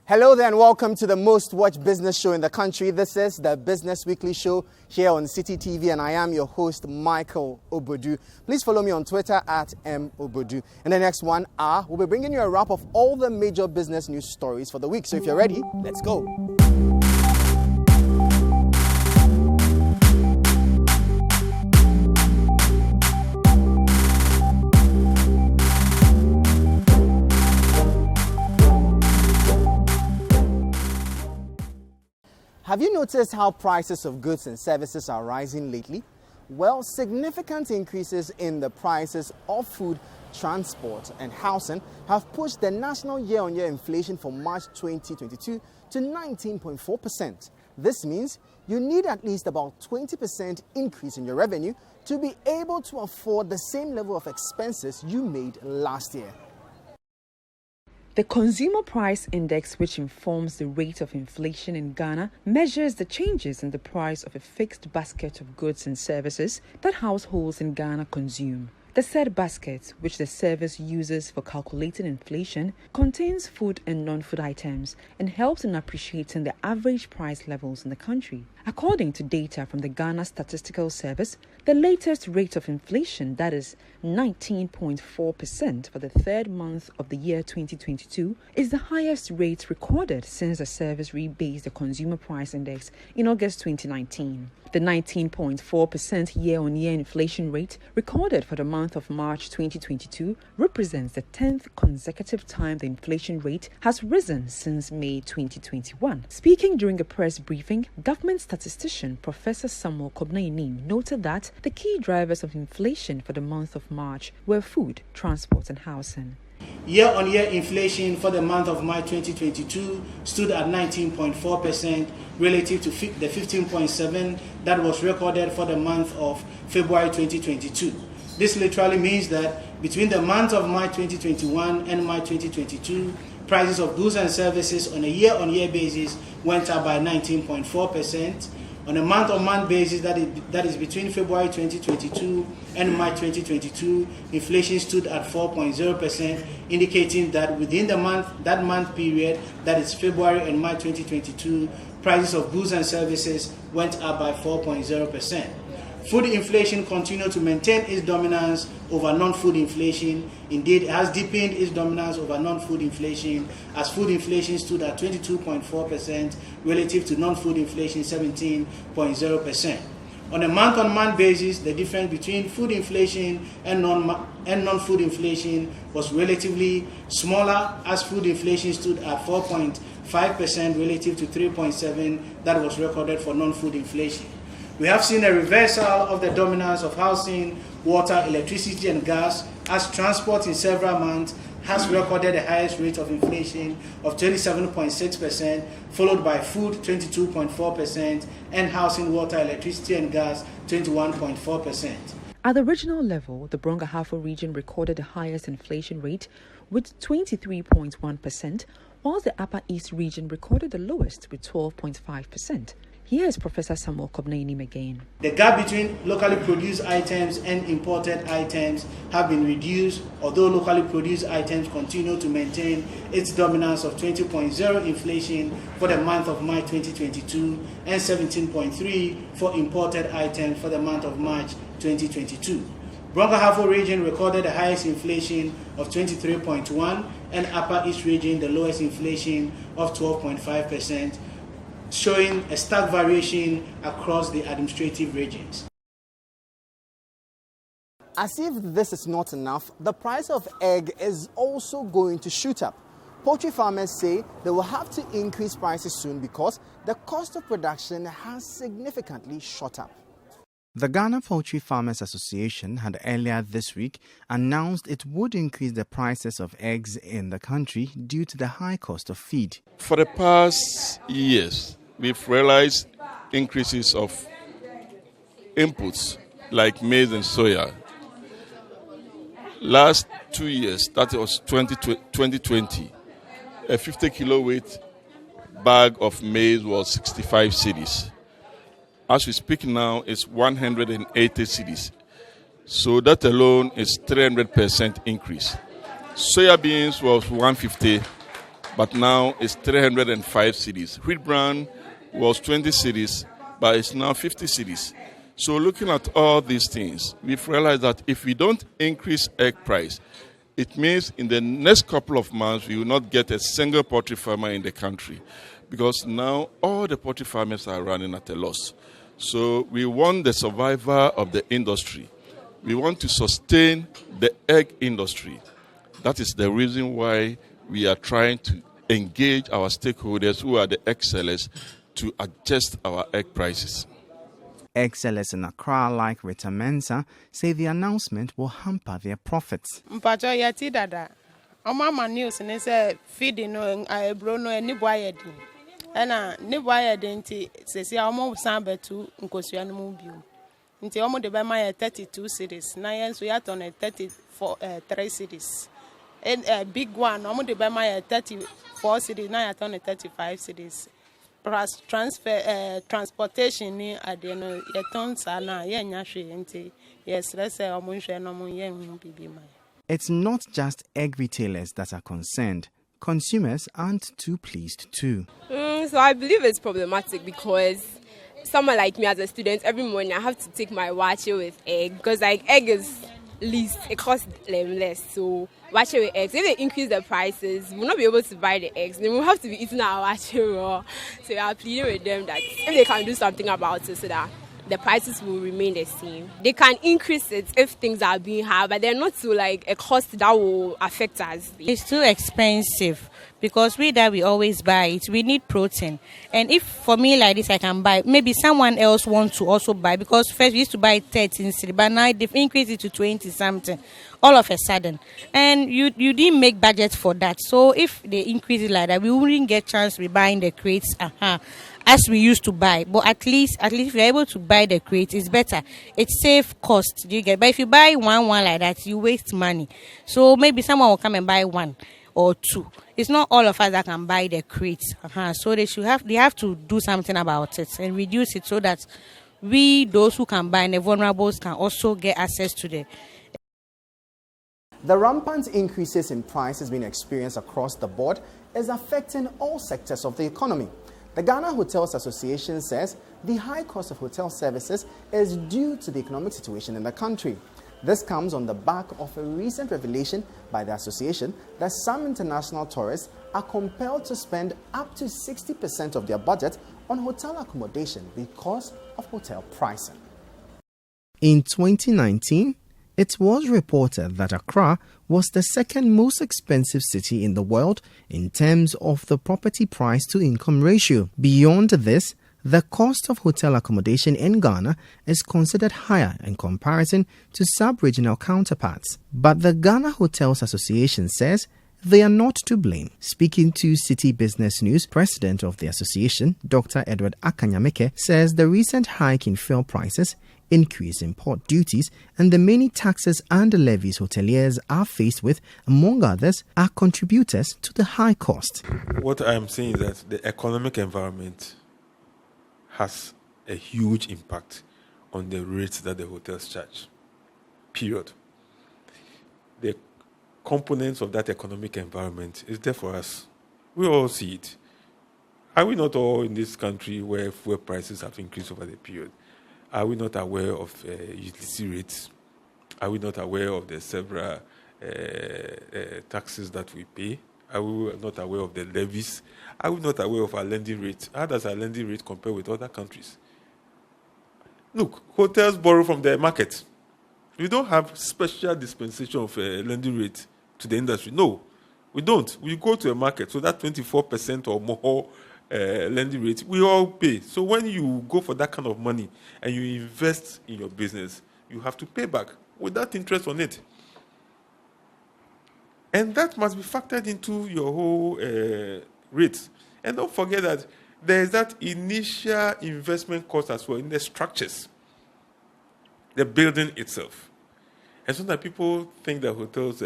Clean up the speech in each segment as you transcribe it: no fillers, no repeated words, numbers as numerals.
Hello there and welcome to the most watched business show in the country. This is the Business Weekly Show here on City TV and I am your host Michael Obodu. Please follow me on Twitter at mobodu. In the next 1 hour, we'll be bringing you a wrap of all the major business news stories for the week. So if you're ready, let's go. Have you noticed how prices of goods and services are rising lately? Well, significant increases in the prices of food, transport and housing have pushed the national year-on-year inflation for March 2022 to 19.4%. This means you need at least about 20% increase in your revenue to be able to afford the same level of expenses you made last year. The Consumer Price Index, which informs the rate of inflation in Ghana, measures the changes in the price of a fixed basket of goods and services that households in Ghana consume. The said basket, which the service uses for calculating inflation, contains food and non-food items and helps in appreciating the average price levels in the country. According to data from the Ghana Statistical Service, the latest rate of inflation, that is 19.4% for the third month of the year 2022, is the highest rate recorded since the service rebased the Consumer Price Index in August 2019. The 19.4% year-on-year inflation rate recorded for the month of March 2022 represents the 10th consecutive time the inflation rate has risen since May 2021. Speaking during a press briefing, government statistician Professor Samuel Kobnainim noted that the key drivers of inflation for the month of March were food, transport and housing. Year-on-year inflation for the month of March 2022 stood at 19.4% relative to the 15.7% that was recorded for the month of February 2022. This literally means that between the month of March 2021 and March 2022, prices of goods and services on a year-on-year basis went up by 19.4%. On a month-on-month basis, that is between February 2022 and March 2022, inflation stood at 4.0%, indicating that within that month period, that is February and March 2022, prices of goods and services went up by 4.0%. Food inflation continued to maintain its dominance over non-food inflation. Indeed, it has deepened its dominance over non-food inflation as food inflation stood at 22.4% relative to non-food inflation 17.0%. On a month-on-month basis, the difference between food inflation and non-food inflation was relatively smaller as food inflation stood at 4.5% relative to 3.7% that was recorded for non-food inflation. We have seen a reversal of the dominance of housing, water, electricity and gas as transport in several months has recorded the highest rate of inflation of 27.6%, followed by food 22.4% and housing, water, electricity and gas 21.4%. At the regional level, the Brong-Ahafo region recorded the highest inflation rate with 23.1%, while the Upper East region recorded the lowest with 12.5%. Here is Professor Samuel Kobnainim again. The gap between locally produced items and imported items have been reduced, although locally produced items continue to maintain its dominance of 20.0% inflation for the month of March 2022 and 17.3% for imported items for the month of March 2022. Brong-Ahafo region recorded the highest inflation of 23.1% and Upper East region the lowest inflation of 12.5%. Showing a stark variation across the administrative regions. As if this is not enough, the price of egg is also going to shoot up. Poultry farmers say they will have to increase prices soon because the cost of production has significantly shot up. The Ghana Poultry Farmers Association had earlier this week announced it would increase the prices of eggs in the country due to the high cost of feed. For the past years, we've realized increases of inputs like maize and soya. Last 2 years, that was 2020, a 50 kilo weight bag of maize was 65 cedis. As we speak now, it's 180 cedis. So that alone is 300% increase. Soya beans was 150 but now it's 305 cedis. Wheat bran was 20 cedis, but it's now 50 cedis. So looking at all these things, we've realized that if we don't increase egg price, it means in the next couple of months we will not get a single poultry farmer in the country, because now all the poultry farmers are running at a loss. So we want the survival of the industry. We want to sustain the egg industry. That is the reason why we are trying to engage our stakeholders, who are the egg sellers, to adjust our egg prices. Egg sellers in Accra, like Rita Mensah, say the announcement will hamper their profits. Mpacho yati dada. Oma news ne say feeding no bro no ni boyedi. Ena ni boyedi nti sesi omo san betu nkosua no mu biu. Nti omo de be ma 32 cedis. Na yen so ya ton 34 3 cedis. And big one omo de be ma 34 cedis na ya ton 35 cedis. Plus transportation ni adeno yeton sana yenya hwe nti yes let's say omunhwe no mun yen bibi mai. It's not just egg retailers that are concerned. Consumers aren't too pleased too. So I believe it's problematic because someone like me as a student, every morning I have to take my wache with egg because like egg is least, it costs less. So wache with eggs, if they increase the prices, we'll not be able to buy the eggs. Then we'll have to be eating our wache raw. So we are pleading with them that if they can do something about it so that the prices will remain the same. They can increase it if things are being high, but they're not to like a cost that will affect us. It's too expensive because we always buy it. We need protein. And if for me like this I can buy, maybe someone else wants to also buy, because first we used to buy 13 cedi, but now they've increased it to 20 something all of a sudden. And you didn't make budget for that. So if they increase it like that, we wouldn't get chance to be buying the crates as we used to buy. But at least if you're able to buy the crate, it's better. It's safe cost. Do you get? But if you buy one like that, you waste money. So maybe someone will come and buy one or two. It's not all of us that can buy the crates. So they have to do something about it and reduce it so that we, those who can buy, and the vulnerables can also get access to the. The rampant increases in prices being experienced across the board is affecting all sectors of the economy. The Ghana Hotels Association says the high cost of hotel services is due to the economic situation in the country. This comes on the back of a recent revelation by the association that some international tourists are compelled to spend up to 60% of their budget on hotel accommodation because of hotel pricing. In 2019, it was reported that Accra was the second most expensive city in the world in terms of the property price to income ratio. Beyond this, the cost of hotel accommodation in Ghana is considered higher in comparison to sub-regional counterparts. But the Ghana Hotels Association says they are not to blame. Speaking to City Business News, President of the association, Dr. Edward Akanyameke, says the recent hike in fuel prices, increase in port duties, and the many taxes and levies hoteliers are faced with, among others, are contributors to the high cost. What I am saying is that the economic environment has a huge impact on the rates that the hotels charge. Period. The components of that economic environment is there for us. We all see it. Are we not all in this country where fuel prices have increased over the period? Are we not aware of utility rates? Are we not aware of the several taxes that we pay? Are we not aware of the levies? Are we not aware of our lending rate? How does our lending rate compare with other countries? Look, hotels borrow from the market. We don't have special dispensation of lending rate to the industry. No, we don't. We go to a market, so that 24% or more lending rate, we all pay. So when you go for that kind of money and you invest in your business, you have to pay back with that interest on it. And that must be factored into your whole rates. And don't forget that there is that initial investment cost as well in the structures, the building itself. And so that people think that hotels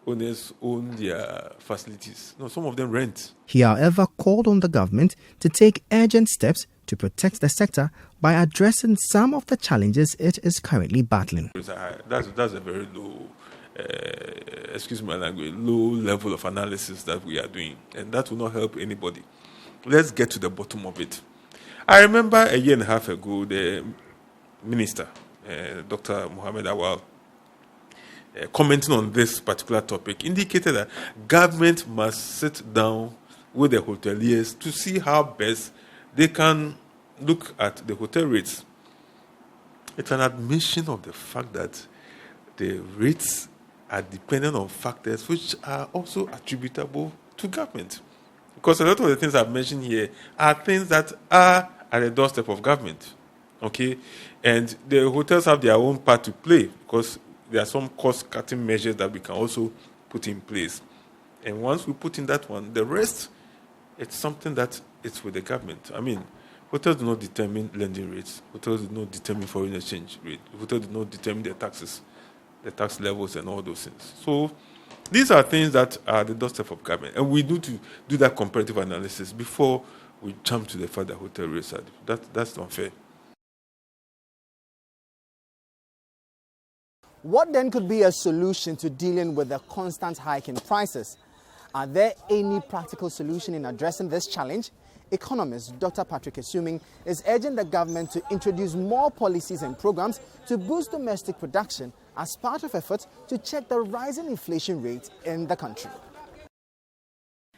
owners own their facilities. No, some of them rent. He, however, called on the government to take urgent steps to protect the sector by addressing some of the challenges it is currently battling. That's a very low excuse my language, low level of analysis that we are doing. And that will not help anybody. Let's get to the bottom of it. I remember a year and a half ago, the minister, Dr. Mohammed Awal, commenting on this particular topic, indicated that government must sit down with the hoteliers to see how best they can look at the hotel rates. It's an admission of the fact that the rates are dependent on factors which are also attributable to government. Because a lot of the things I've mentioned here are things that are at the doorstep of government. Okay? And the hotels have their own part to play because there are some cost-cutting measures that we can also put in place. And once we put in that one, the rest, it's something that it's with the government. I mean, hotels do not determine lending rates. Hotels do not determine foreign exchange rate. Hotels do not determine the taxes, the tax levels and all those things. So these are things that are the doorstep of government. And we need to do that comparative analysis before we jump to the fact that hotel rates are. That's unfair. What then could be a solution to dealing with the constant hike in prices? Are there any practical solution in addressing this challenge? Economist Dr. Patrick Assuming is urging the government to introduce more policies and programs to boost domestic production as part of efforts to check the rising inflation rate in the country.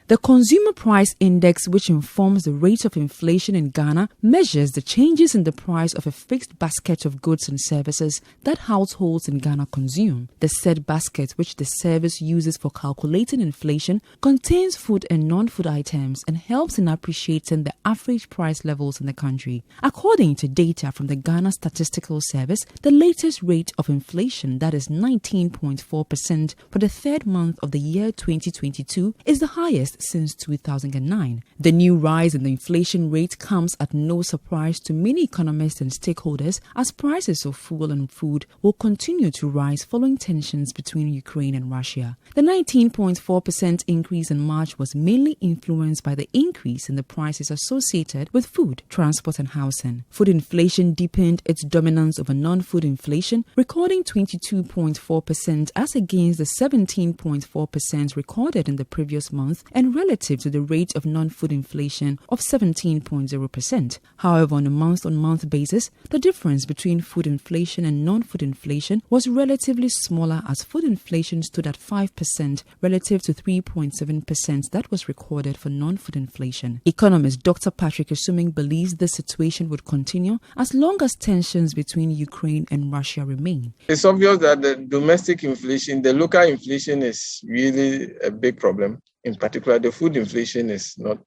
The Consumer Price Index, which informs the rate of inflation in Ghana, measures the changes in the price of a fixed basket of goods and services that households in Ghana consume. The said basket, which the service uses for calculating inflation, contains food and non-food items and helps in appreciating the average price levels in the country. According to data from the Ghana Statistical Service, the latest rate of inflation, that is 19.4% for the third month of the year 2022, is the highest since 2009. The new rise in the inflation rate comes at no surprise to many economists and stakeholders, as prices of fuel and food will continue to rise following tensions between Ukraine and Russia. The 19.4% increase in March was mainly influenced by the increase in the prices associated with food, transport and housing. Food inflation deepened its dominance over non-food inflation, recording 22.4% as against the 17.4% recorded in the previous month and relative to the rate of non-food inflation of 17.0%. However, on a month-on-month basis, the difference between food inflation and non-food inflation was relatively smaller, as food inflation stood at 5% relative to 3.7% that was recorded for non-food inflation. Economist Dr. Patrick Assuming believes this situation would continue as long as tensions between Ukraine and Russia remain. It's obvious that the domestic inflation, the local inflation is really a big problem. In particular, the food inflation is not,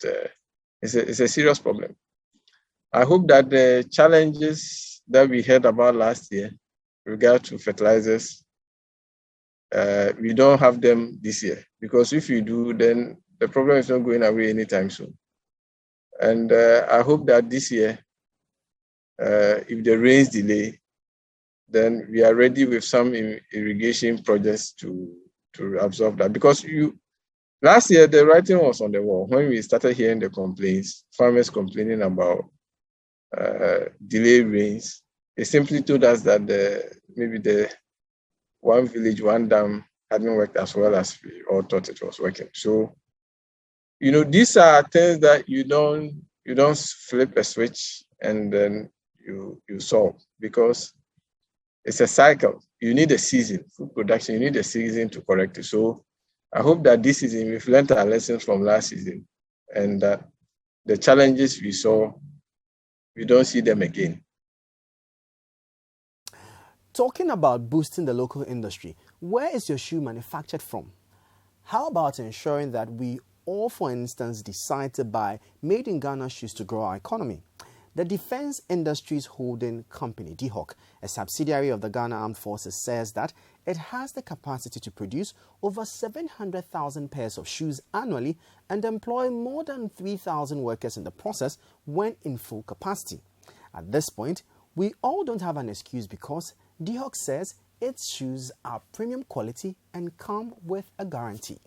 it's a serious problem. I hope that the challenges that we heard about last year with regard to fertilizers, we don't have them this year, because if we do, then the problem is not going away anytime soon. And I hope that this year, if the rains delay, then we are ready with some irrigation projects to absorb that. Because last year, the writing was on the wall. When we started hearing the complaints, farmers complaining about delayed rains, they simply told us that maybe the one village, one dam hadn't worked as well as we all thought it was working. So, these are things that you don't flip a switch and then you solve, because it's a cycle. You need a season. Food production, you need a season to correct it. So I hope that this season we've learned our lessons from last season, and that the challenges we saw, we don't see them again. Talking about boosting the local industry, where is your shoe manufactured from? How about ensuring that we all, for instance, decide to buy made in Ghana shoes to grow our economy? The Defense Industries Holding Company, DHOC, a subsidiary of the Ghana Armed Forces, says that it has the capacity to produce over 700,000 pairs of shoes annually and employ more than 3,000 workers in the process when in full capacity. At this point, we all don't have an excuse, because DHOC says its shoes are premium quality and come with a guarantee.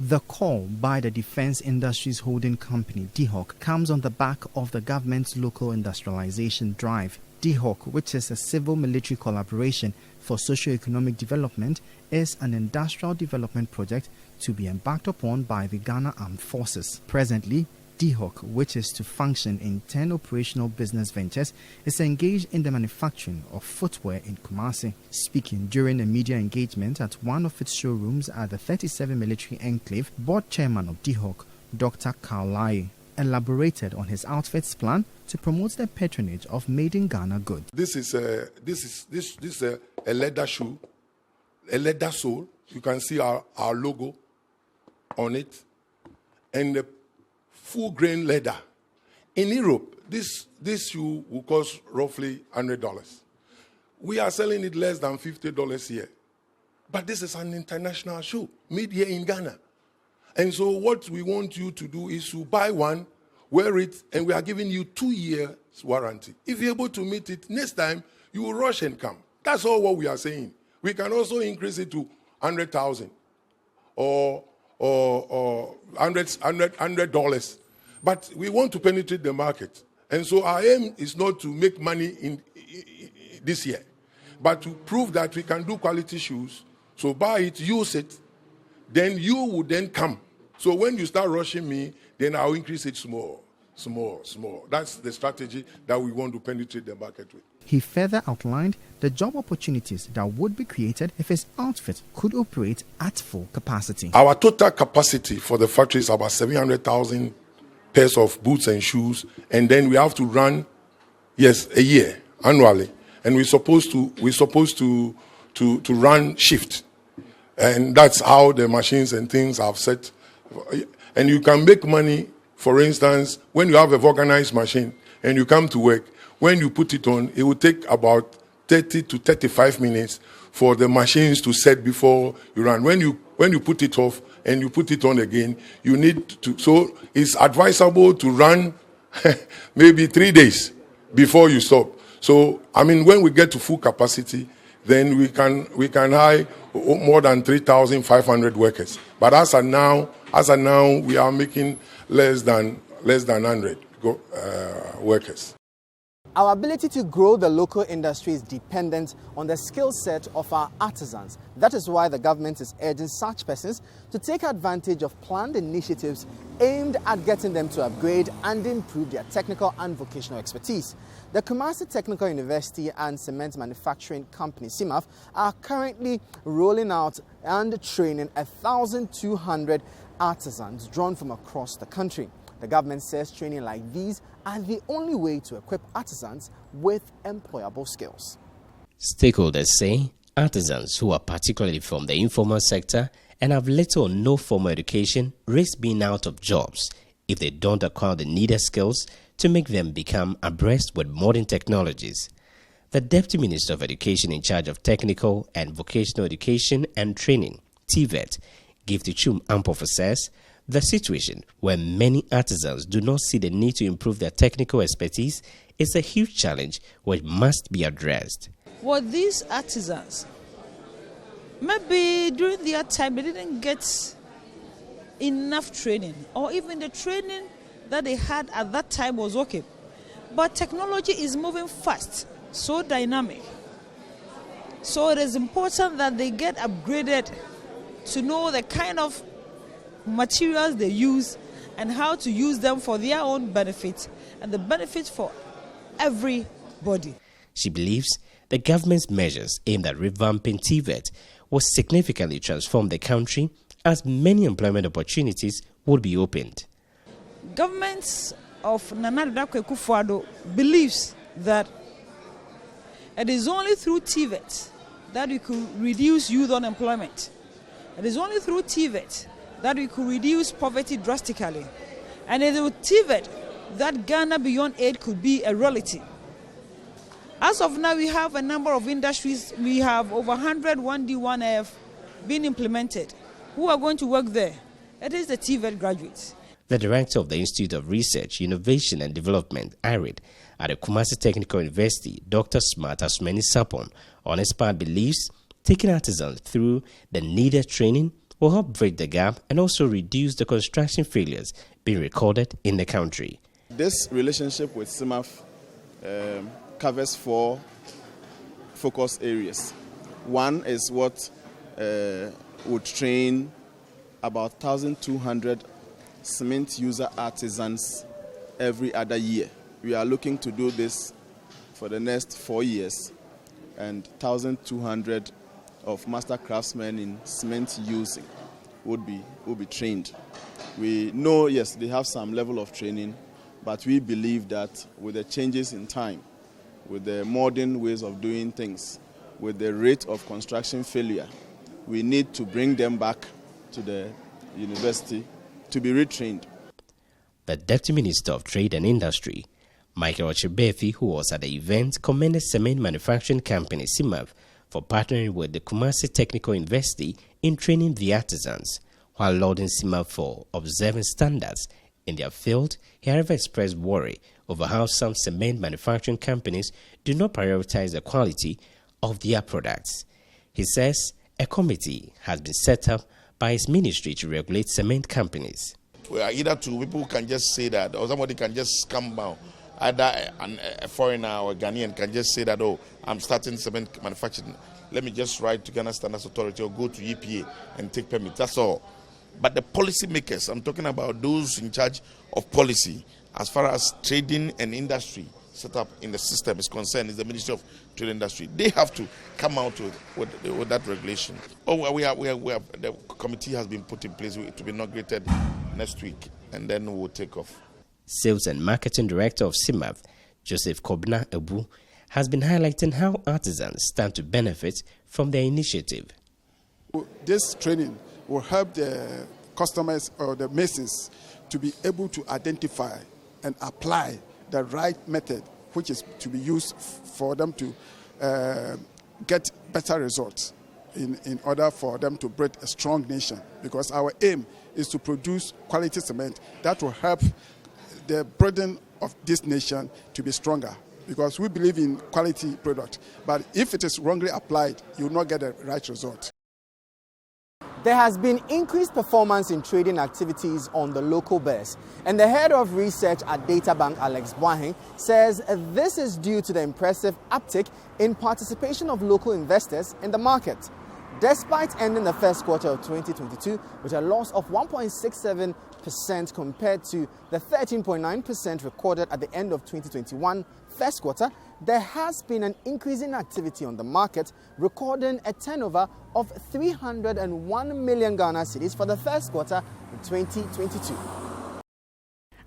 The call by the Defense Industries Holding Company, DHOC, comes on the back of the government's local industrialization drive. DHOC, which is a civil-military collaboration, for socio-economic development is an industrial development project to be embarked upon by the Ghana Armed Forces. Presently, DHOC, which is to function in 10 operational business ventures, is engaged in the manufacturing of footwear in Kumasi. Speaking during a media engagement at one of its showrooms at the 37 Military Enclave, board chairman of DHOC, Dr. Kaulai, elaborated on his outfit's plan to promote the patronage of made in Ghana goods. This is a leather shoe, a leather sole. You can see our logo on it, and the full grain leather. In Europe, this shoe will cost roughly $100. We are selling it less than $50 here. But this is an international shoe made here in Ghana. And so what we want you to do is to buy one, wear it, and we are giving you 2 years warranty. If you're able to meet it, next time you will rush and come. That's all what we are saying. We can also increase it to 100,000 or $100. But we want to penetrate the market. And so our aim is not to make money in this year, but to prove that we can do quality shoes. So buy it, use it, then you will then come. So when you start rushing me, then I'll increase it small. That's the strategy that we want to penetrate the market with. He further outlined the job opportunities that would be created if his outfit could operate at full capacity. Our total capacity for the factory is about 700,000 pairs of boots and shoes, and then we have to run, a year annually, and we're supposed to run shift, and that's how the machines and things are set. And you can make money, for instance, when you have a vulcanized machine and you come to work. When you put it on, it will take about 30 to 35 minutes for the machines to set before you run. When you put it off and you put it on again, you need to. So it's advisable to run maybe 3 days before you stop. So when we get to full capacity, then we can hire more than 3,500 workers. But as of now, we are making less than 100 workers. Our ability to grow the local industry is dependent on the skill set of our artisans. That is why the government is urging such persons to take advantage of planned initiatives aimed at getting them to upgrade and improve their technical and vocational expertise. The Kumasi Technical University and Cement Manufacturing Company, CIMAF, are currently rolling out and training 1,200 artisans drawn from across the country. The government says training like these are the only way to equip artisans with employable skills. Stakeholders say artisans who are particularly from the informal sector and have little or no formal education risk being out of jobs if they don't acquire the needed skills to make them become abreast with modern technologies. The Deputy Minister of Education in charge of Technical and Vocational Education and Training, TVET, Gifty Chum Ampofa, says the situation where many artisans do not see the need to improve their technical expertise is a huge challenge which must be addressed. Well, these artisans, maybe during their time they didn't get enough training, or even the training that they had at that time was okay. But technology is moving fast, so dynamic. So it is important that they get upgraded to know the kind of materials they use and how to use them for their own benefit and the benefit for everybody. She believes the government's measures aimed at revamping TVET will significantly transform the country as many employment opportunities would be opened. Governments of Nana Addo Dankwa Akufo-Addo believes that it is only through TVET that we could reduce youth unemployment. It is only through TVET that we could reduce poverty drastically. And it is with TVET that Ghana Beyond Aid could be a reality. As of now, we have a number of industries. We have over 100 1D, 1F being implemented. Who are going to work there? It is the TVET graduates. The director of the Institute of Research, Innovation and Development, IRID, at the Kumasi Technical University, Dr. Smart Asmani Sapon, on his part believes taking artisans through the needed training will help bridge the gap and also reduce the construction failures being recorded in the country. This relationship with CIMAF covers 4 focus areas. One is what would train about 1,200 cement user artisans every other year. We are looking to do this for the next 4 years, and 1,200 of master craftsmen in cement using will be trained. We know, yes, they have some level of training, but we believe that with the changes in time, with the modern ways of doing things, with the rate of construction failure, we need to bring them back to the university to be retrained. The Deputy Minister of Trade and Industry, Michael Ochebefi, who was at the event, commended cement manufacturing company CIMAV for partnering with the Kumasi Technical University in training the artisans. While lauding CIMAV for observing standards in their field, he however expressed worry over how some cement manufacturing companies do not prioritize the quality of their products. He says a committee has been set up by his ministry to regulate cement companies. Well, either two people can just say that, or somebody can just come down. Either a foreigner or a Ghanaian can just say that, oh, I'm starting cement manufacturing. Let me just write to Ghana Standards Authority or go to EPA and take permit. That's all. But the policy makers, I'm talking about those in charge of policy, as far as trading and industry set up in the system is concerned, is the Ministry of Trade and Industry. They have to come out with that regulation. Oh, we have the committee has been put in place to be inaugurated next week, and then we'll take off. Sales and Marketing Director of CIMAV, Joseph Kobna Abu, has been highlighting how artisans stand to benefit from their initiative. This training will help the customers or the masons to be able to identify and apply the right method which is to be used for them to get better results in order for them to build a strong nation. Because our aim is to produce quality cement that will help the burden of this nation to be stronger. Because we believe in quality product. But if it is wrongly applied, you will not get the right result. There has been increased performance in trading activities on the local bears, and the head of research at Databank, Alex Boaheng, says this is due to the impressive uptick in participation of local investors in the market. Despite ending the first quarter of 2022 with a loss of 1.67% compared to the 13.9% recorded at the end of 2021 first quarter, there has been an increase in activity on the market, recording a turnover of 301 million Ghana cedis for the first quarter in 2022.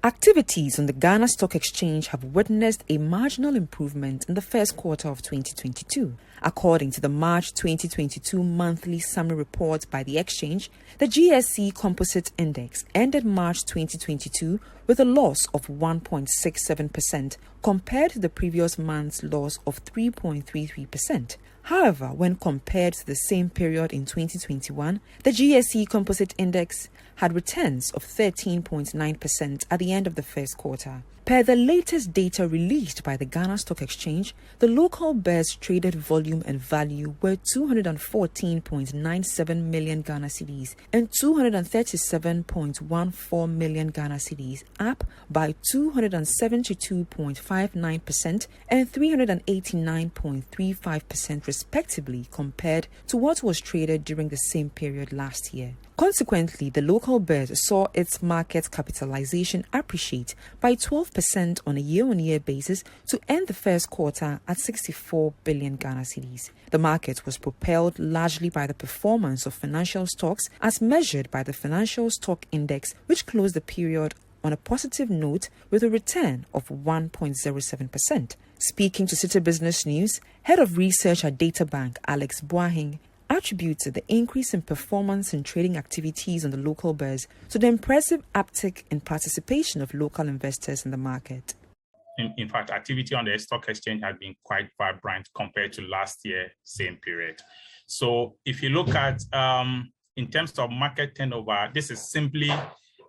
Activities on the Ghana Stock Exchange have witnessed a marginal improvement in the first quarter of 2022. According to the March 2022 monthly summary report by the exchange, the GSE Composite Index ended March 2022 with a loss of 1.67% compared to the previous month's loss of 3.33%. However, when compared to the same period in 2021, the GSE Composite Index had returns of 13.9% at the end of the first quarter. Per the latest data released by the Ghana Stock Exchange, the local bears traded volume and value were 214.97 million Ghana cedis and 237.14 million Ghana cedis, up by 272.59% and 389.35% respectively compared to what was traded during the same period last year. Consequently, the local bears saw its market capitalization appreciate by 12% on a year-on-year basis to end the first quarter at 64 billion Ghana cedis. The market was propelled largely by the performance of financial stocks as measured by the Financial Stock Index, which closed the period on a positive note with a return of 1.07%. Speaking to City Business News, head of research at Databank, Alex Boaheng, attributed the increase in performance in trading activities on the local bears to the impressive uptick in participation of local investors in the market. In fact, activity on the stock exchange has been quite vibrant compared to last year, same period. So if you look at, in terms of market turnover, this is simply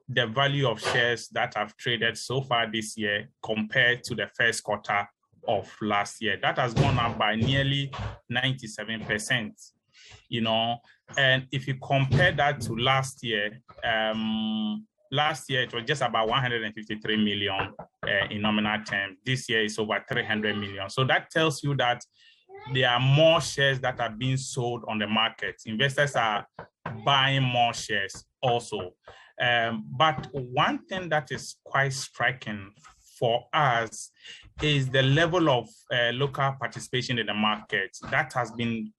the value of shares that have traded so far this year compared to the first quarter of last year. That has gone up by nearly 97%. And if you compare that to last year it was just about 153 million in nominal terms. This year is over 300 million. So that tells you that there are more shares that are being sold on the market. Investors are buying more shares also. But one thing that is quite striking for us is the level of local participation in the market. That has been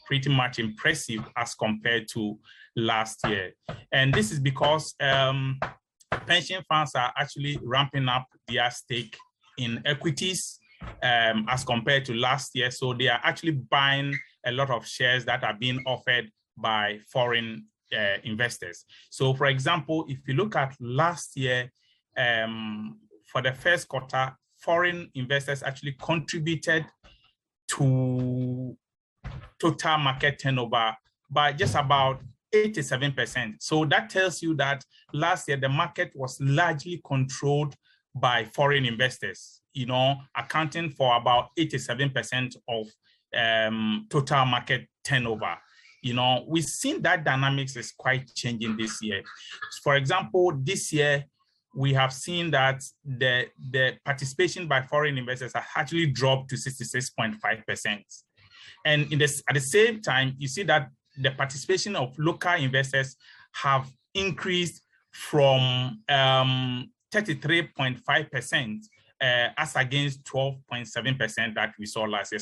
pretty much impressive as compared to last year. And this is because pension funds are actually ramping up their stake in equities as compared to last year. So they are actually buying a lot of shares that are being offered by foreign investors. So for example, if you look at last year, for the first quarter, foreign investors actually contributed to total market turnover by just about 87%. So that tells you that last year the market was largely controlled by foreign investors, accounting for about 87% of total market turnover. We've seen that dynamics is quite changing this year. For example, this year, we have seen that the participation by foreign investors has actually dropped to 66.5%. And at the same time, you see that the participation of local investors have increased from 33.5% as against 12.7% that we saw last year.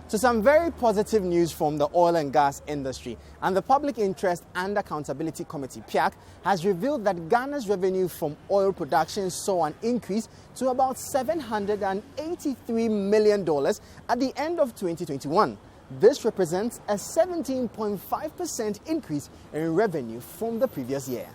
So some very positive news from the oil and gas industry. And the Public Interest and Accountability Committee, PIAC, has revealed that Ghana's revenue from oil production saw an increase to about $783 million at the end of 2021. This represents a 17.5% increase in revenue from the previous year.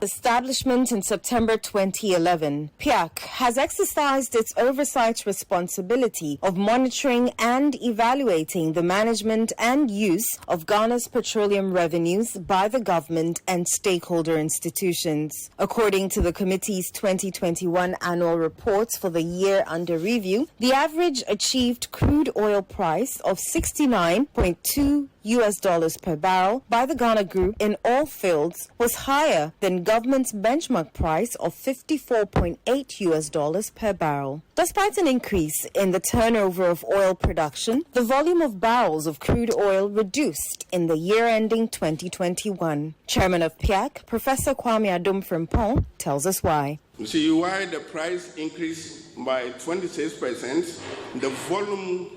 Establishment in September 2011, PIAC has exercised its oversight responsibility of monitoring and evaluating the management and use of Ghana's petroleum revenues by the government and stakeholder institutions. According to the committee's 2021 annual reports for the year under review, the average achieved crude oil price of $69.2 per barrel by the Ghana Group in all fields was higher than government's benchmark price of $54.8 per barrel. Despite an increase in the turnover of oil production, the volume of barrels of crude oil reduced in the year ending 2021. Chairman of PIAC, Professor Kwame Adom-Frimpong, tells us why. You see why the price increased by 26%, the volume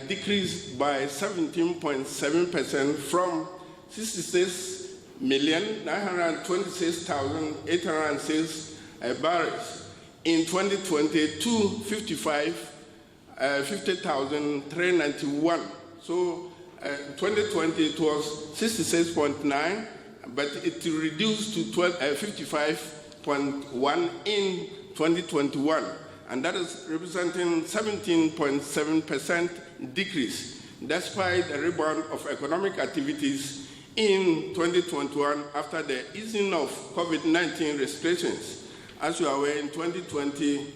decreased by 17.7% from 66,926,806 barrels in 2020 to 50,391. So 2020 it was 66.9, but it reduced to 55.1 in 2021. And that is representing 17.7% decrease, despite the rebound of economic activities in 2021 after the easing of COVID-19 restrictions. As you are aware, in 2020,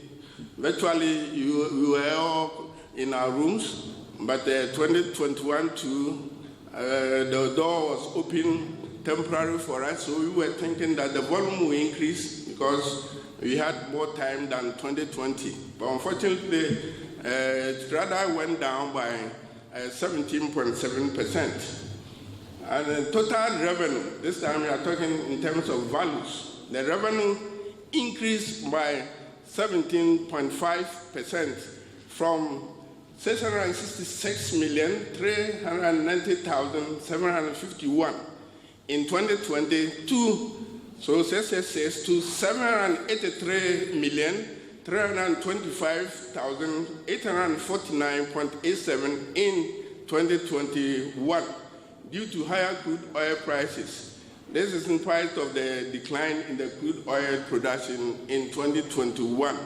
virtually we were all in our rooms, but 2021 too, the door was open temporarily for us, so we were thinking that the volume will increase because we had more time than 2020. But unfortunately, it rather went down by 17.7%. And the total revenue, this time we are talking in terms of values, the revenue increased by 17.5% from 666,390,751 in 2020 to 723,325,849.87 in 2021 due to higher crude oil prices. This is in spite of the decline in the crude oil production in 2021.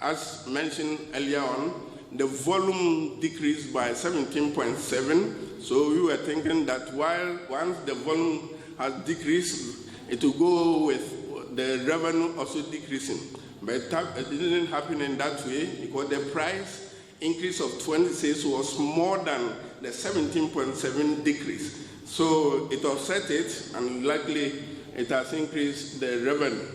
As mentioned earlier on, the volume decreased by 17.7%. So we were thinking that once the volume has decreased, it will go with the revenue also decreasing. But it didn't happen in that way because the price increase of 26 was more than the 17.7 decrease. So it offset it, and likely it has increased the revenue.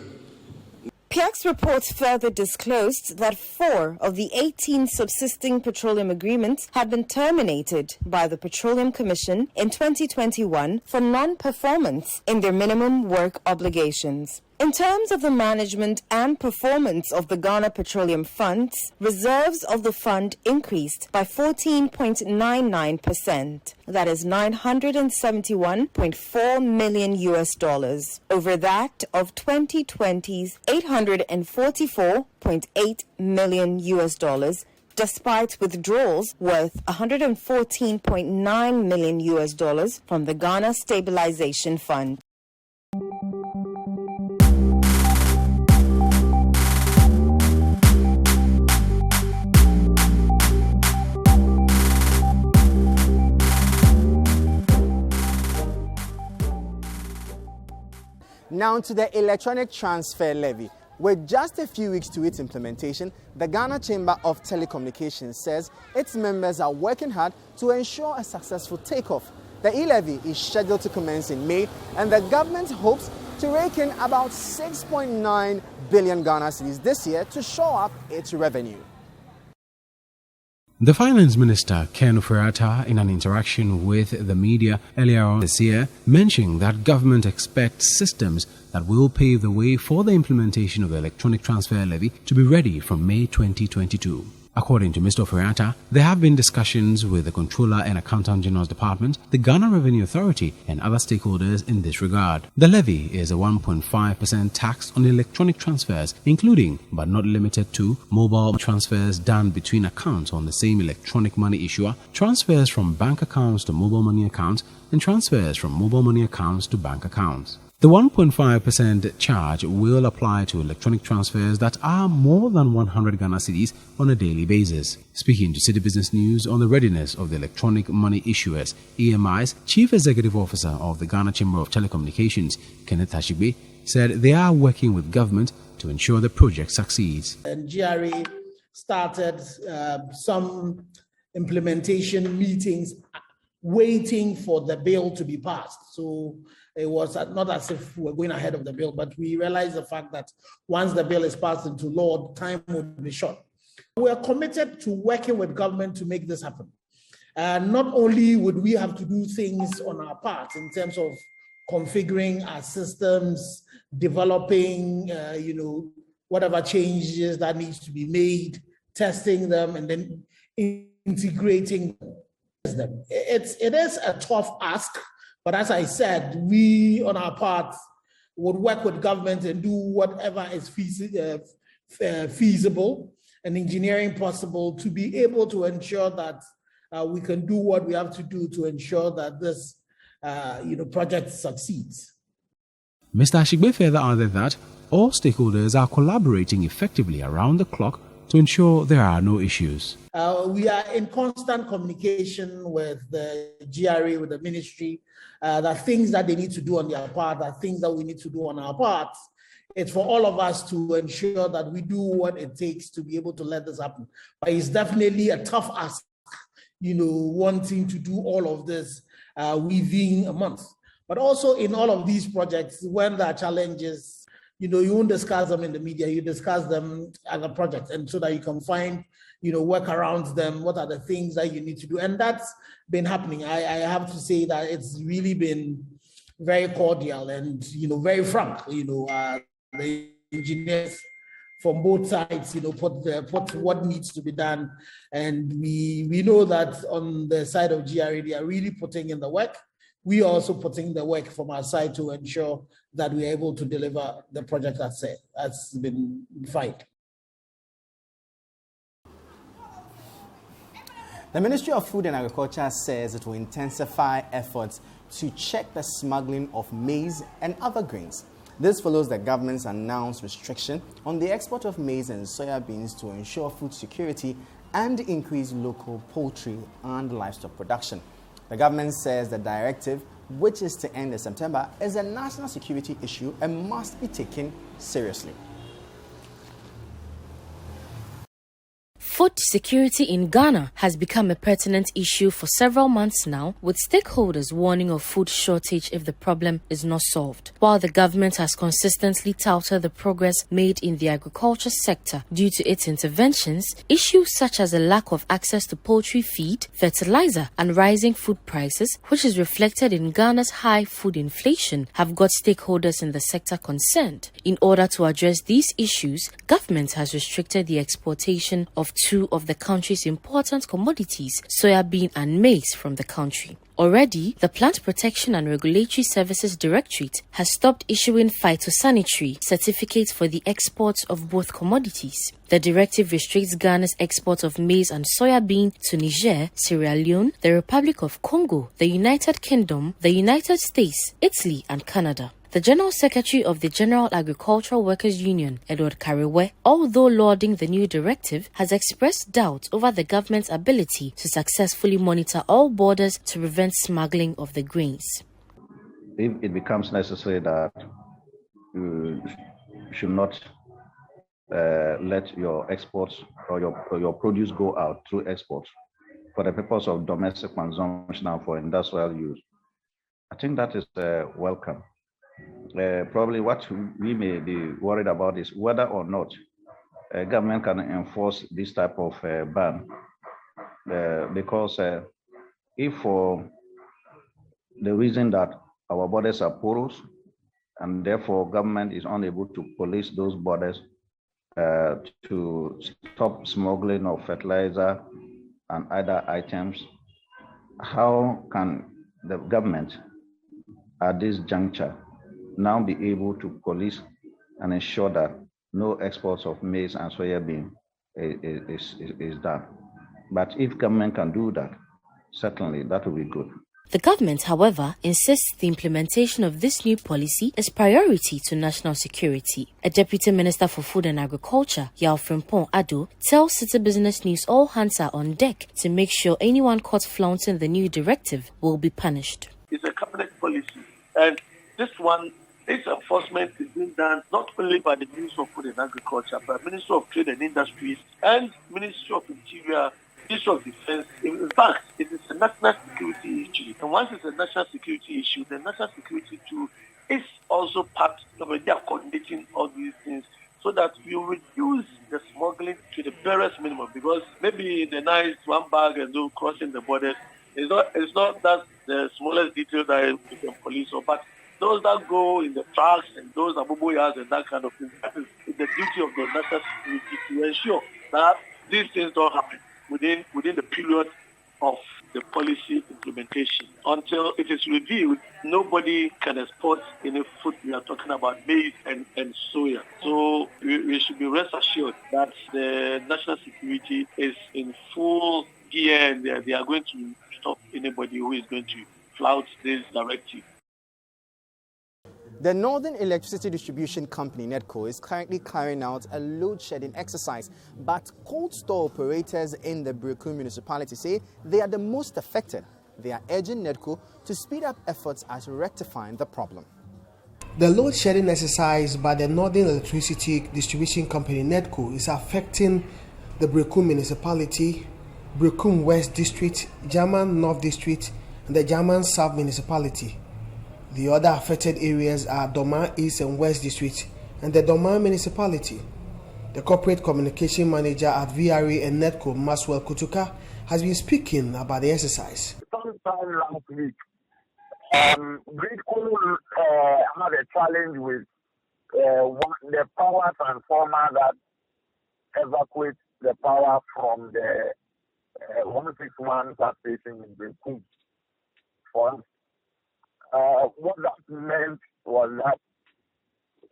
PIAC's report further disclosed that 4 of the 18 subsisting petroleum agreements had been terminated by the Petroleum Commission in 2021 for non-performance in their minimum work obligations. In terms of the management and performance of the Ghana Petroleum Funds, reserves of the fund increased by 14.99%. That is $971.4 million over that of 2020's $844.8 million, despite withdrawals worth $114.9 million from the Ghana Stabilization Fund. Now to the electronic transfer levy. With just a few weeks to its implementation, the Ghana Chamber of Telecommunications says its members are working hard to ensure a successful takeoff. The e-levy is scheduled to commence in May, and the government hopes to rake in about 6.9 billion Ghana cedis this year to shore up its revenue. The Finance Minister, Ken Ofori-Atta, in an interaction with the media earlier on this year, mentioned that government expects systems that will pave the way for the implementation of the electronic transfer levy to be ready from May 2022. According to Mr. Ofori-Atta, there have been discussions with the Controller and Accountant General's Department, the Ghana Revenue Authority, and other stakeholders in this regard. The levy is a 1.5% tax on electronic transfers, including but not limited to mobile transfers done between accounts on the same electronic money issuer, transfers from bank accounts to mobile money accounts, and transfers from mobile money accounts to bank accounts. The 1.5% charge will apply to electronic transfers that are more than 100 Ghana cedis on a daily basis. Speaking to City Business News on the readiness of the electronic money issuers, EMIs, Chief Executive Officer of the Ghana Chamber of Telecommunications, Kenneth Ashigbe, said they are working with government to ensure the project succeeds. And GRA started some implementation meetings waiting for the bill to be passed. So it was not as if we were going ahead of the bill, but we realized the fact that once the bill is passed into law, time would be short. We are committed to working with government to make this happen. Not only would we have to do things on our part in terms of configuring our systems, developing, whatever changes that needs to be made, testing them, and then integrating them. It is a tough ask, but as I said, we on our part would work with government and do whatever is feasible and engineering possible to be able to ensure that we can do what we have to do to ensure that this project succeeds. Mr. Ashigbe further added that all stakeholders are collaborating effectively around the clock to ensure there are no issues. We are in constant communication with the GRA, with the ministry. The things that they need to do on their part, the things that we need to do on our part. It's for all of us to ensure that we do what it takes to be able to let this happen. But it's definitely a tough ask, wanting to do all of this within a month. But also in all of these projects, when there are challenges, you won't discuss them in the media, you discuss them as a project, and so that you can find, work around them, what are the things that you need to do. And that's been happening. I have to say that it's really been very cordial and, very frank. The engineers from both sides, put what needs to be done. And we know that on the side of GRA, they are really putting in the work. We are also putting the work from our side to ensure that we are able to deliver the project that's been defined. The Ministry of Food and Agriculture says it will intensify efforts to check the smuggling of maize and other grains. This follows the government's announced restriction on the export of maize and soya beans to ensure food security and increase local poultry and livestock production. The government says the directive, which is to end in September, is a national security issue and must be taken seriously. Food security in Ghana has become a pertinent issue for several months now, with stakeholders warning of food shortage if the problem is not solved. While the government has consistently touted the progress made in the agriculture sector due to its interventions, issues such as a lack of access to poultry feed, fertilizer, and rising food prices, which is reflected in Ghana's high food inflation, have got stakeholders in the sector concerned. In order to address these issues, government has restricted the exportation of two of the country's important commodities, soya bean and maize, from the country. Already, the Plant Protection and Regulatory Services Directorate has stopped issuing phytosanitary certificates for the exports of both commodities. The directive restricts Ghana's export of maize and soya bean to Niger, Sierra Leone, the Republic of Congo, the United Kingdom, the United States, Italy, and Canada. The General Secretary of the General Agricultural Workers Union, Edward Karewe, although lauding the new directive, has expressed doubt over the government's ability to successfully monitor all borders to prevent smuggling of the grains. If it becomes necessary that you should not let your exports or your produce go out through exports for the purpose of domestic consumption and for industrial use, I think that is welcome. Probably what we may be worried about is whether or not government can enforce this type of ban, because if for the reason that our borders are porous and therefore government is unable to police those borders to stop smuggling of fertilizer and other items, how can the government at this juncture now be able to police and ensure that no exports of maize and soya bean is done? But if government can do that, certainly that will be good. The government, however, insists the implementation of this new policy is priority to national security. A Deputy Minister for Food and Agriculture, Yao Frimpong Ado, tells City Business News all hands are on deck to make sure anyone caught flaunting the new directive will be punished. It's a cabinet policy, and this enforcement is being done not only by the Ministry of Food and Agriculture, but Ministry of Trade and Industries and Ministry of Interior, Ministry of Defense. In fact, it is a national security issue. And once it's a national security issue, the national security too is also part of it. They are coordinating all these things so that you reduce the smuggling to the barest minimum. Because maybe the nice one bag and do crossing the borders, it's not that the smallest detail that you can police, but those that go in the trucks and those abuboyas and that kind of thing, that is the duty of the national security to ensure that these things don't happen within the period of the policy implementation. Until it is reviewed, nobody can export any food. We are talking about maize and soya. So we should be rest assured that the national security is in full gear and they are going to stop anybody who is going to flout this directive. The Northern Electricity Distribution Company, NEDCO, is currently carrying out a load-shedding exercise, but cold store operators in the Brekum municipality say they are the most affected. They are urging NEDCO to speed up efforts at rectifying the problem. The load-shedding exercise by the Northern Electricity Distribution Company, NEDCO, is affecting the Brekum municipality, Brekum West District, German North District, and the German South municipality. The other affected areas are Doma East and West District and the Doma municipality. The corporate communication manager at VRA and NEDCO, Maswell Kutuka, has been speaking about the exercise. Sometime last week, Gridco had a challenge with the power transformer that evacuates the power from the 161 substation in Brekum. What that meant was that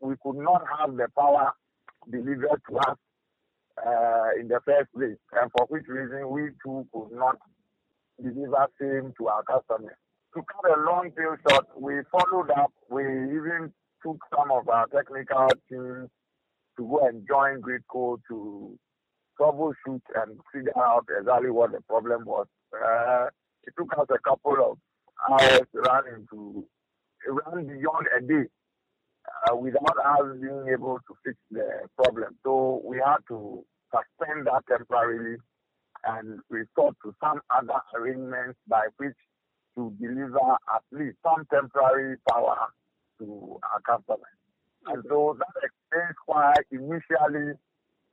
we could not have the power delivered to us in the first place, and for which reason we too could not deliver same to our customers. To cut a long tale short, we followed up. We even took some of our technical teams to go and join Gridco to troubleshoot and figure out exactly what the problem was. It took us a couple of hours run beyond a day without us being able to fix the problem. So we had to suspend that temporarily and resort to some other arrangements by which to deliver at least some temporary power to our customers. And so that explains why initially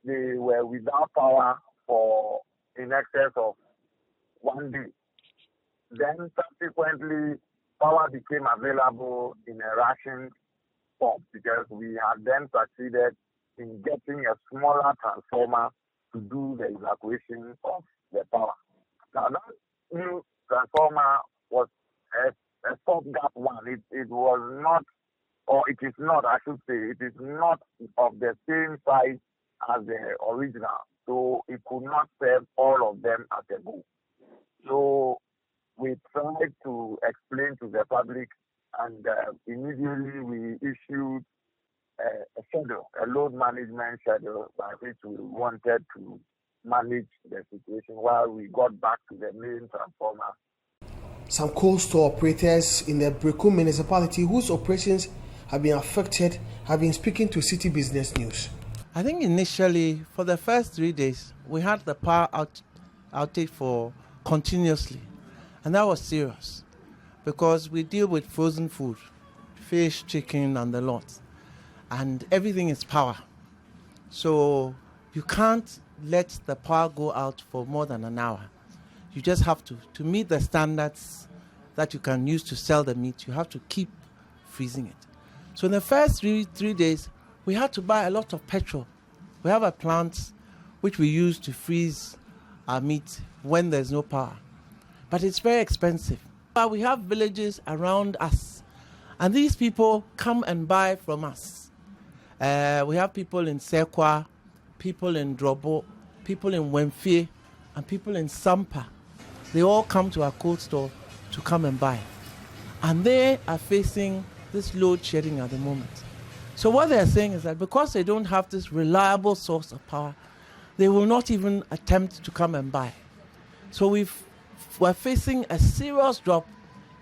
they were without power for in excess of 1 day. Then subsequently, power became available in a ration form because we had then succeeded in getting a smaller transformer to do the evacuation of the power. Now that new transformer was a stopgap one. It was not, or it is not, I should say, it is not of the same size as the original. So it could not serve all of them at a go. So we tried to explain to the public, and immediately we issued a schedule, a load management schedule by which we wanted to manage the situation while we got back to the main transformer. Some cold store operators in the Brekum municipality whose operations have been affected have been speaking to City Business News. I think initially, for the first 3 days, we had the power outage for continuously. And that was serious because we deal with frozen food, fish, chicken, and the lot. And everything is power. So you can't let the power go out for more than an hour. You just have to meet the standards that you can use to sell the meat, you have to keep freezing it. So in the first three days, we had to buy a lot of petrol. We have a plant which we use to freeze our meat when there's no power. But it's very expensive. But we have villages around us, and these people come and buy from us. We have people in Sekwa, people in Drobo, people in Wemfie, and people in Sampa. They all come to our cold store to come and buy. And they are facing this load shedding at the moment. So what they're saying is that because they don't have this reliable source of power, they will not even attempt to come and buy. So we're facing a serious drop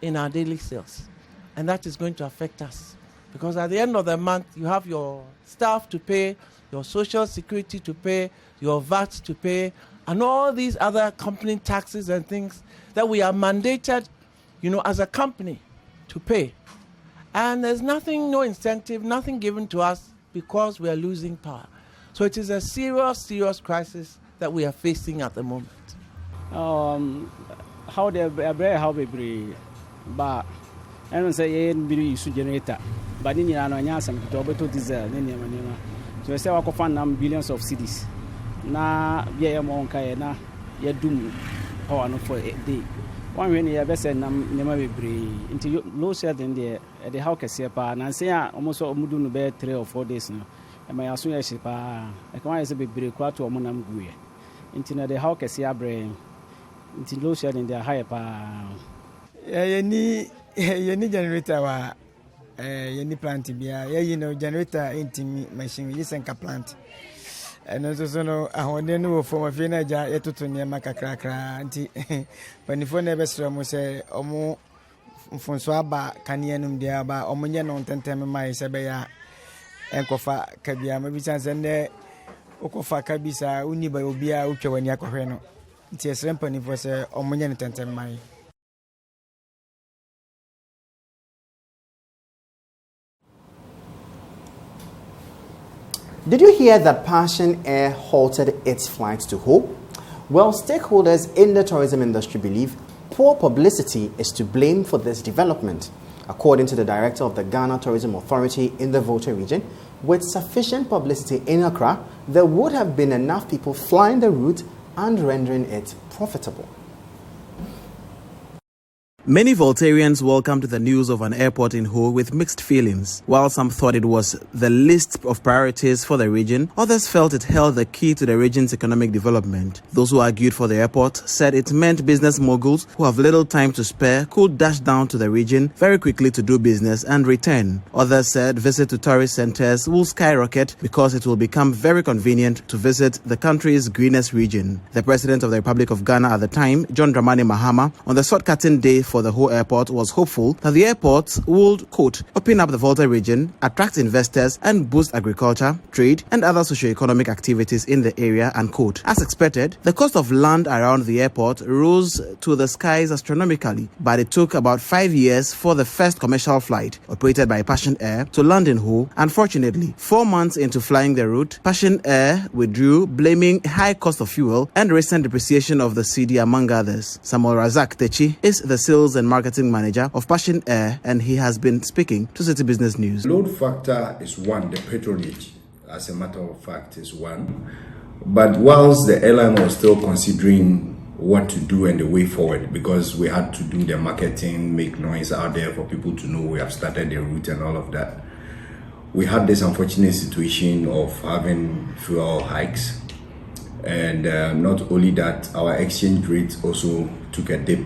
in our daily sales. And that is going to affect us. Because at the end of the month, you have your staff to pay, your social security to pay, your VAT to pay, and all these other company taxes and things that we are mandated, as a company to pay. And there's nothing, no incentive, nothing given to us because we are losing power. So it is a serious, serious crisis that we are facing at the moment. How they are how we but I don't say use generator, but in your some to diesel, so say I find billions of cities. Na yeah monka na ya dum power no for a day. One when you best nam never be brave into low shedding there at the how kese pa na say almost mudu no be 3 or 4 days no. E my aso ya she pa e kan say be brave kwa to omonam guye. Into na the how kese abre into low shedding there high pa. You need generator wa you need plant bia generator into machine we use plant. And also no ahonde no for my fina ja etoto niema kakrakra anti panifo na besra mo se omo mfonso aba kane num dia aba omo nye no tentem mai se be ya enkofa kabia ma bi chance ne okofa kabisa uni ba obia utwa wani akohwe no nti esre panifo se omo nye no tentem mai. Did you hear that Passion Air halted its flights to Ho? Well, stakeholders in the tourism industry believe poor publicity is to blame for this development. According to the director of the Ghana Tourism Authority in the Volta region, with sufficient publicity in Accra, there would have been enough people flying the route and rendering it profitable. Many Voltarians welcomed the news of an airport in Ho with mixed feelings. While some thought it was the list of priorities for the region, others felt it held the key to the region's economic development. Those who argued for the airport said it meant business moguls who have little time to spare could dash down to the region very quickly to do business and return. Others said visit to tourist centers will skyrocket because it will become very convenient to visit the country's greenest region. The President of the Republic of Ghana at the time, John Dramani Mahama, on the short-cutting day for for the Ho Airport was hopeful that the airport would, quote, open up the Volta region, attract investors, and boost agriculture, trade, and other socio-economic activities in the area, unquote. As expected, the cost of land around the airport rose to the skies astronomically, but it took about 5 years for the first commercial flight, operated by Passion Air, to land in Ho. Unfortunately, 4 months into flying the route, Passion Air withdrew, blaming high cost of fuel and recent depreciation of the cedi, among others. Samuel Razak Techi is the sales and marketing manager of Passion Air, and he has been speaking to City Business News. Load factor is one, the patronage, as a matter of fact, is one. But whilst the airline was still considering what to do and the way forward, because we had to do the marketing, make noise out there for people to know we have started the route and all of that, we had this unfortunate situation of having fuel hikes. And not only that, our exchange rate also took a dip.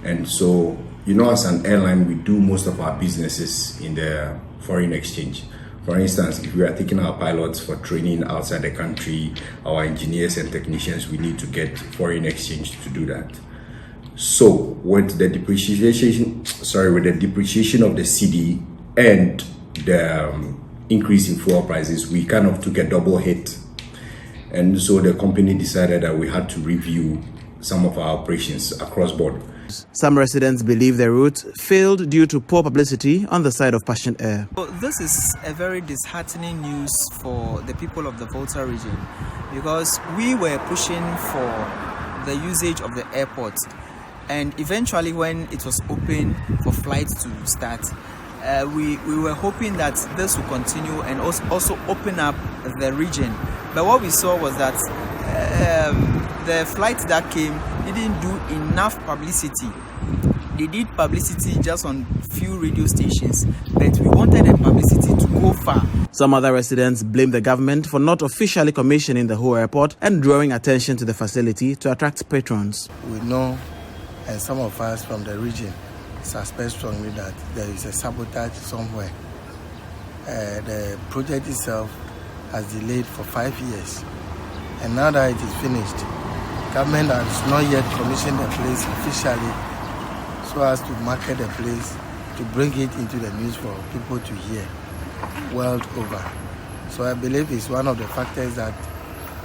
And so, as an airline, we do most of our businesses in the foreign exchange. For instance, if we are taking our pilots for training outside the country, our engineers and technicians, we need to get foreign exchange to do that. So, with the depreciation of the cedi and the increase in fuel prices, we kind of took a double hit. And so the company decided that we had to review some of our operations across board. Some residents believe the route failed due to poor publicity on the side of Passion Air. This is a very disheartening news for the people of the Volta region, because we were pushing for the usage of the airport, and eventually when it was open for flights to start, we were hoping that this would continue and also open up the region. But what we saw was that the flight that came didn't do enough publicity. They did publicity just on few radio stations, but we wanted the publicity to go far. Some other residents blame the government for not officially commissioning the Ho Airport and drawing attention to the facility to attract patrons. We know, and some of us from the region suspect strongly that there is a sabotage somewhere. The project itself has delayed for 5 years, and now that it is finished, government has not yet commissioned the place officially so as to market the place, to bring it into the news for people to hear world over. So I believe it's one of the factors that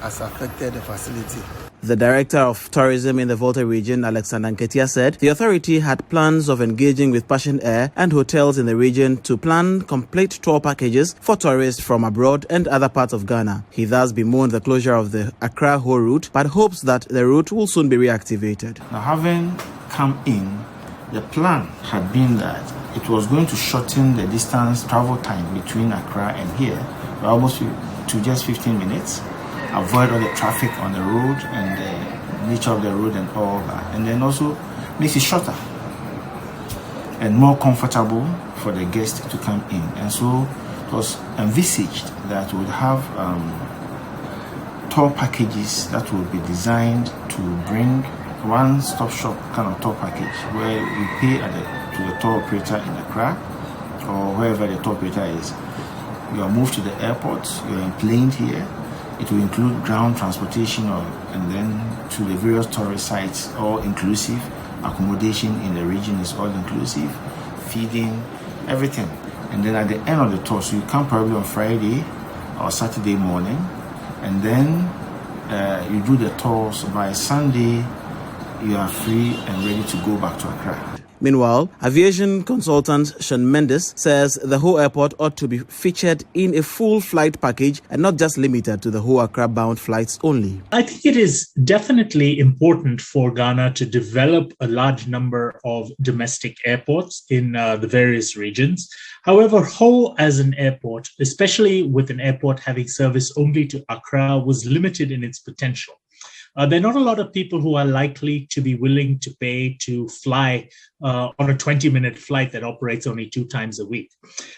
has affected the facility. The director of tourism in the Volta region, Alexander Nketia, said the authority had plans of engaging with Passion Air and hotels in the region to plan complete tour packages for tourists from abroad and other parts of Ghana. He thus bemoaned the closure of the Accra-Ho route, but hopes that the route will soon be reactivated. Now, having come in, the plan had been that it was going to shorten the distance travel time between Accra and here, almost to just 15 minutes. Avoid all the traffic on the road and the nature of the road and all that, and then also makes it shorter and more comfortable for the guests to come in. And so it was envisaged that we would have tour packages that would be designed to bring one-stop shop kind of tour package where we pay to the tour operator in Accra or wherever the tour operator is. You are moved to the airport, you are enplaned here. It will include ground transportation and then to the various tourist sites, all inclusive. Accommodation in the region is all inclusive, feeding, everything. And then at the end of the tour, so you come probably on Friday or Saturday morning, and then you do the tours. By Sunday, you are free and ready to go back to Accra. Meanwhile, aviation consultant Sean Mendes says the Ho Airport ought to be featured in a full flight package and not just limited to the Ho Accra-bound flights only. I think it is definitely important for Ghana to develop a large number of domestic airports in the various regions. However, Ho as an airport, especially with an airport having service only to Accra, was limited in its potential. There are not a lot of people who are likely to be willing to pay to fly on a 20-minute flight that operates only 2 times a week.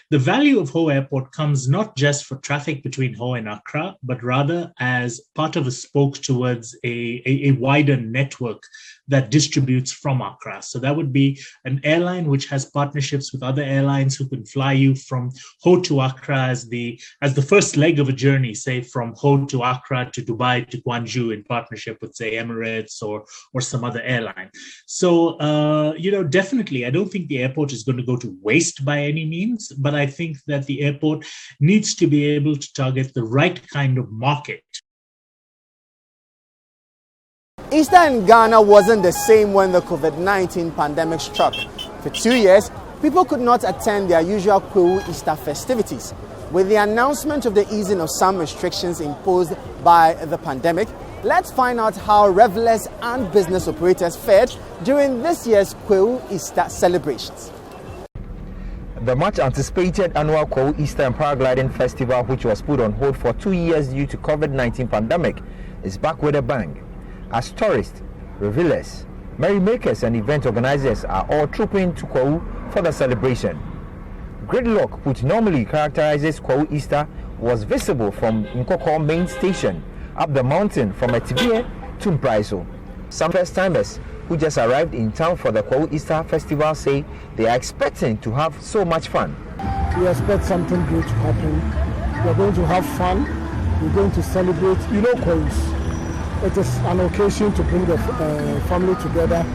The value of Ho Airport comes not just for traffic between Ho and Accra, but rather as part of a spoke towards a wider network that distributes from Accra. So that would be an airline which has partnerships with other airlines who can fly you from Ho to Accra as the first leg of a journey, say from Ho to Accra to Dubai to Gwangju in partnership partnership with, say, Emirates or some other airline. So, definitely, I don't think the airport is going to go to waste by any means, but I think that the airport needs to be able to target the right kind of market. Easter in Ghana wasn't the same when the COVID-19 pandemic struck. For 2 years, people could not attend their usual Kwewu Easter festivities. With the announcement of the easing of some restrictions imposed by the pandemic, let's find out how revelers and business operators fared during this year's Kwewu Easter celebrations. The much anticipated annual Kwewu Easter and Paragliding Festival, which was put on hold for 2 years due to COVID-19 pandemic, is back with a bang. As tourists, revelers, merrymakers and event organizers are all trooping to Kwewu for the celebration. Gridlock, which normally characterizes Kwewu Easter, was visible from Nkoko main station up the mountain from Etibie to Mpraiso. Some first-timers who just arrived in town for the Kwewu Easter festival say they are expecting to have so much fun. We expect something good to happen. We are going to have fun. We're going to celebrate. Kwewu, it is an occasion to bring the family together.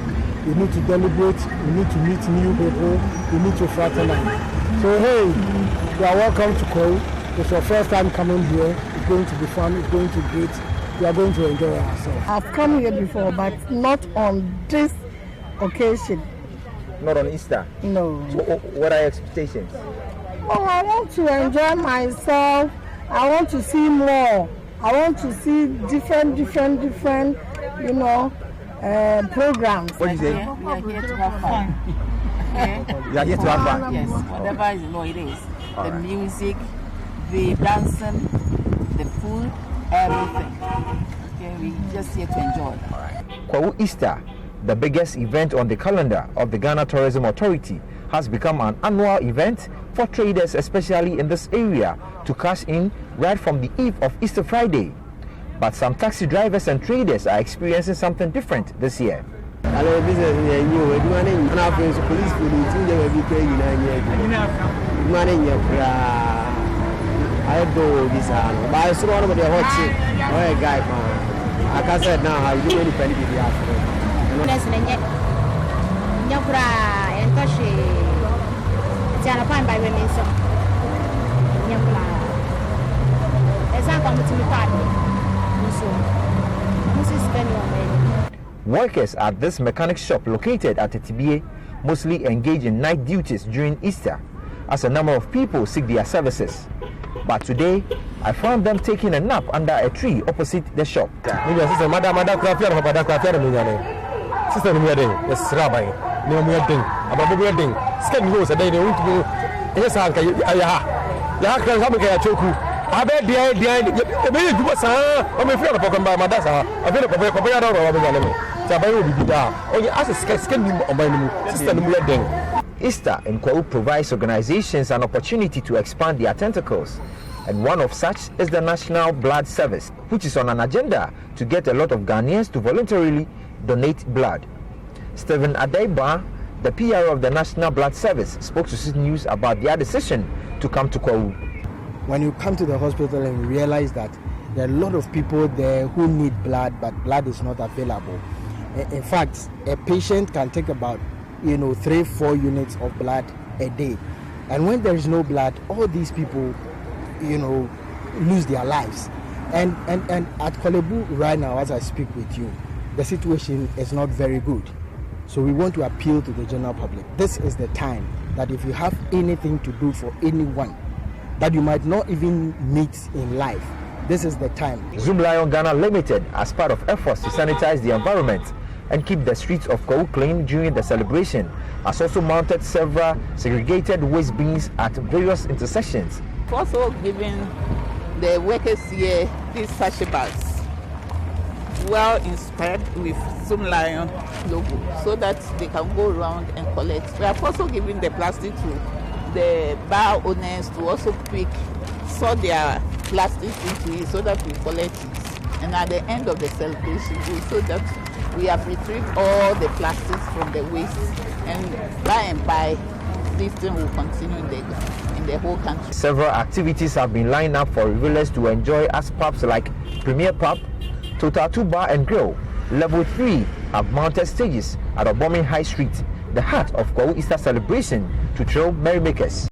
We need to deliberate. We need to meet new people. We need to fraternize. So hey, you are welcome to Kwewu. It's your first time coming here. It's going to be fun. It's going to be great. We are going to enjoy ourselves. I've come here before, but not on this occasion. Not on Easter? No. So what are your expectations? Oh, I want to enjoy myself. I want to see more. I want to see different, programs. What do you say? We are here to have fun. You are here to have fun? Yes, whatever it is. All the music, the dancing, the food, everything. Okay, we just here to enjoy. All right. Kwewu Easter, the biggest event on the calendar of the Ghana Tourism Authority, has become an annual event for traders, especially in this area, to cash in right from the eve of Easter Friday. But some taxi drivers and traders are experiencing something different this year. Workers at this mechanic shop located at Etibie mostly engage in night duties during Easter, as a number of people seek their services. But today, I found them taking a nap under a tree opposite the shop. Easter in Kwewu provides organizations an opportunity to expand their tentacles, and one of such is the National Blood Service, which is on an agenda to get a lot of Ghanaians to voluntarily donate blood. Stephen Adaiba, the PR of the National Blood Service, spoke to City News about their decision to come to Kwewu. When you come to the hospital and you realize that there are a lot of people there who need blood, but blood is not available. In fact, a patient can take about 3-4 units of blood a day, and when there is no blood, all these people lose their lives. And at Kolebu right now, as I speak with you, the situation is not very good. So we want to appeal to the general public. This is the time that if you have anything to do for anyone that you might not even meet in life, this is the time. Zoom Lion Ghana Limited, as part of efforts to sanitize the environment and keep the streets of Kwewu clean during the celebration, has also mounted several segregated waste bins at various intersections. Also giving the workers here these sachet bags, well inspired with Zoom Lion logo, so that they can go around and collect. We are also giving the plastic to the bar owners to also sort their plastics into it so that we collect it. And at the end of the celebration, so that we have retrieved all the plastics from the waste, and by lifting will continue in the whole country. Several activities have been lined up for revelers to enjoy, as pubs like Premier Pub, Total 2 Bar and Grill, Level 3 have mounted stages at Oboming High Street, the heart of Kwawu Easter celebration, to thrill merrymakers.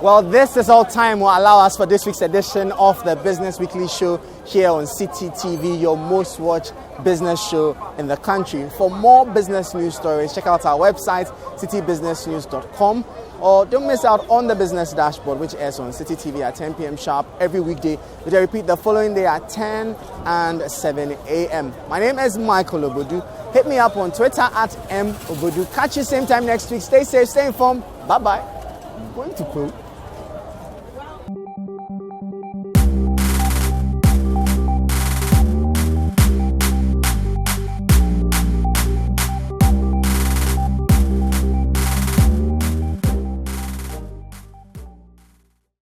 Well, this is all time will allow us for this week's edition of the Business Weekly Show here on City TV, your most watched business show in the country. For more business news stories, check out our website, citybusinessnews.com, or don't miss out on the Business Dashboard, which airs on City TV at 10 p.m. sharp every weekday, which I repeat the following day at 10 and 7 a.m. My name is Michael Obodu. Hit me up on Twitter at @mobodu. Catch you same time next week. Stay safe, stay informed. Bye-bye. I'm going to quote.